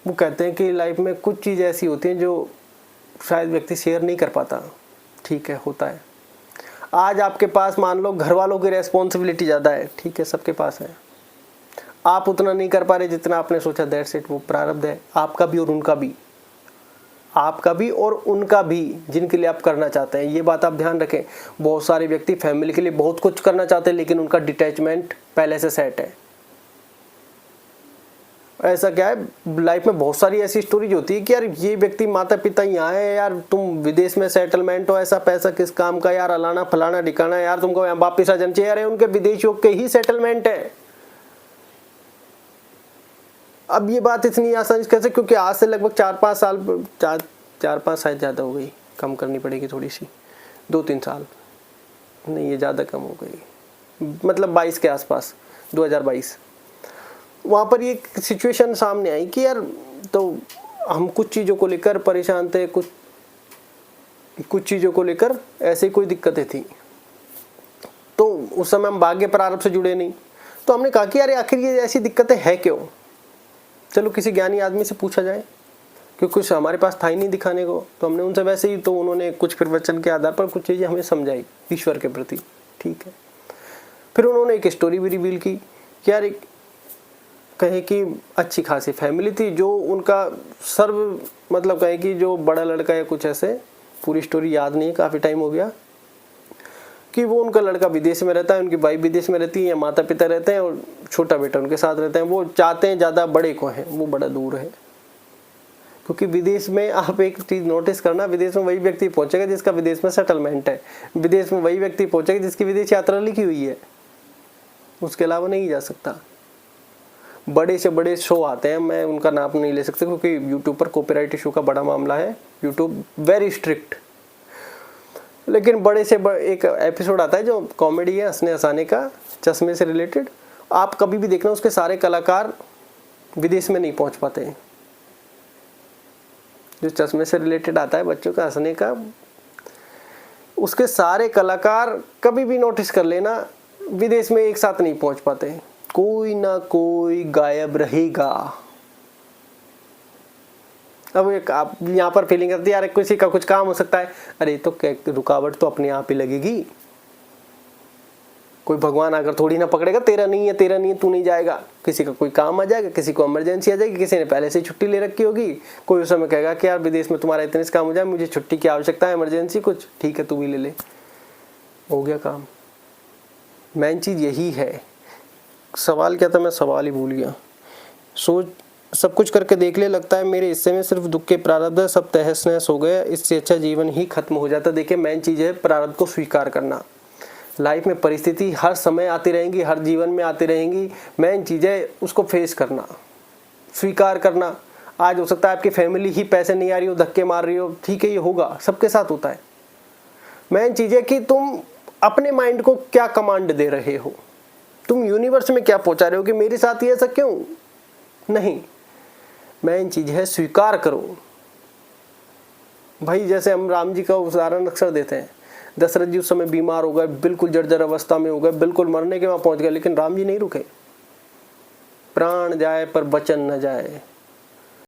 वो कहते हैं कि लाइफ में कुछ चीज़ ऐसी होती हैं जो शायद व्यक्ति शेयर नहीं कर पाता। ठीक है, होता है। आज आपके पास मान लो घर वालों की रेस्पॉन्सिबिलिटी ज़्यादा है, ठीक है, सबके पास है। आप उतना नहीं कर पा रहे जितना आपने सोचा, दैट्स इट, वो प्रारब्ध है आपका भी और उनका भी, आपका भी और उनका भी, जिनके लिए आप करना चाहते हैं। ये बात आप ध्यान रखें। बहुत सारे व्यक्ति फैमिली के लिए बहुत कुछ करना चाहते हैं लेकिन उनका डिटैचमेंट पहले से सेट है। ऐसा क्या है, लाइफ में बहुत सारी ऐसी स्टोरीज होती है कि यार ये व्यक्ति माता पिता यहाँ है, यार तुम विदेश में सेटलमेंट हो, ऐसा पैसा किस काम का यार, अलाना फलाना ठिकाना, यार तुमको यहाँ वापिस आ जाना चाहिए। अरे उनके विदेशियों के ही सेटलमेंट है। अब ये बात इतनी आसान कैसे, क्योंकि आज से लगभग 4-5 साल, 4-5 शायद ज़्यादा हो गई, कम करनी पड़ेगी थोड़ी सी, 2-3 साल नहीं, ये ज़्यादा कम हो गई, मतलब 22 के आसपास, 2022। वहाँ पर ये सिचुएशन सामने आई कि यार तो हम कुछ चीज़ों को लेकर परेशान थे, कुछ चीज़ों को लेकर ऐसे कोई दिक्कतें थी। तो उस समय हम भाग्य प्रारब्ध से जुड़े नहीं, तो हमने कहा कि यार आखिर ये ऐसी दिक्कतें हैं क्यों। चलो किसी ज्ञानी आदमी से पूछा जाए, क्योंकि कुछ हमारे पास था ही नहीं दिखाने को। तो हमने उनसे वैसे ही, तो उन्होंने कुछ प्रवचन के आधार पर कुछ चीज़ें हमें समझाई ईश्वर के प्रति, ठीक है। फिर उन्होंने एक स्टोरी भी रिवील की कि यार एक कहे कि अच्छी खासी फैमिली थी, जो उनका सर्व मतलब कहे कि जो बड़ा लड़का या कुछ ऐसे, पूरी स्टोरी याद नहीं है, काफ़ी टाइम हो गया, कि वो उनका लड़का विदेश में रहता है, उनकी वाइफ विदेश में रहती है, या माता पिता रहते हैं और छोटा बेटा उनके साथ रहते हैं। वो चाहते हैं ज़्यादा बड़े को है, वो बड़ा दूर है, क्योंकि विदेश में आप एक चीज़ नोटिस करना, विदेश में वही व्यक्ति पहुंचेगा जिसका विदेश में सेटलमेंट है, विदेश में वही व्यक्ति पहुंचेगा जिसकी विदेश यात्रा लिखी हुई है, उसके अलावा नहीं जा सकता। बड़े से बड़े शो आते हैं, मैं उनका नाम नहीं ले सकता क्योंकि यूट्यूब पर कॉपीराइट इशू का बड़ा मामला है, यूट्यूब वेरी स्ट्रिक्ट। लेकिन बड़े से एक एपिसोड आता है जो कॉमेडी है, हंसने हंसाने का, चश्मे से रिलेटेड, आप कभी भी देखना उसके सारे कलाकार विदेश में नहीं पहुंच पाते हैं। जो चश्मे से रिलेटेड आता है बच्चों का हंसने का, उसके सारे कलाकार कभी भी नोटिस कर लेना विदेश में एक साथ नहीं पहुंच पाते, कोई ना कोई गायब रहेगा। अब एक आप यहाँ पर फीलिंग करती है यार किसी का कुछ काम हो सकता है, अरे तो रुकावट तो अपने आप ही लगेगी। कोई भगवान अगर थोड़ी ना पकड़ेगा, तेरा नहीं है तेरा नहीं है तू नहीं जाएगा, किसी का कोई काम आ जाएगा, किसी को इमरजेंसी आ जाएगी, किसी ने पहले से छुट्टी ले रखी होगी, कोई उस समय कहेगा कि यार विदेश में तुम्हारा इतने से काम हो जाए, मुझे छुट्टी की आवश्यकता है, इमरजेंसी कुछ, ठीक है तू भी ले ले, हो गया काम। मेन चीज़ यही है। सवाल क्या था, मैं सवाल ही भूल गया। सोच सब कुछ करके देख ले, लगता है मेरे हिस्से में सिर्फ दुख के प्रारब्ध है, सब तहस नहस हो गया, इससे अच्छा जीवन ही खत्म हो जाता। देखिए मेन चीज़ है प्रारब्ध को स्वीकार करना। लाइफ में परिस्थिति हर समय आती रहेंगी, हर जीवन में आती रहेंगी, मेन चीज़ है उसको फेस करना, स्वीकार करना। आज हो सकता है आपकी फैमिली ही पैसे नहीं आ रही हो, धक्के मार रही हो, ठीक है ये होगा, सबके साथ होता है। मेन चीज़ है कि तुम अपने माइंड को क्या कमांड दे रहे हो, तुम यूनिवर्स में क्या पहुंचा रहे हो कि मेरे साथ ही ऐसा क्यों नहीं। मेन चीज है स्वीकार करो। भाई जैसे हम राम जी का उदाहरण अक्सर देते हैं, दशरथ जी उस समय बीमार हो गए, बिल्कुल जर्जर अवस्था में हो गए, बिल्कुल मरने के वहां पहुंच गए, लेकिन राम जी नहीं रुके। प्राण जाए पर वचन न जाए।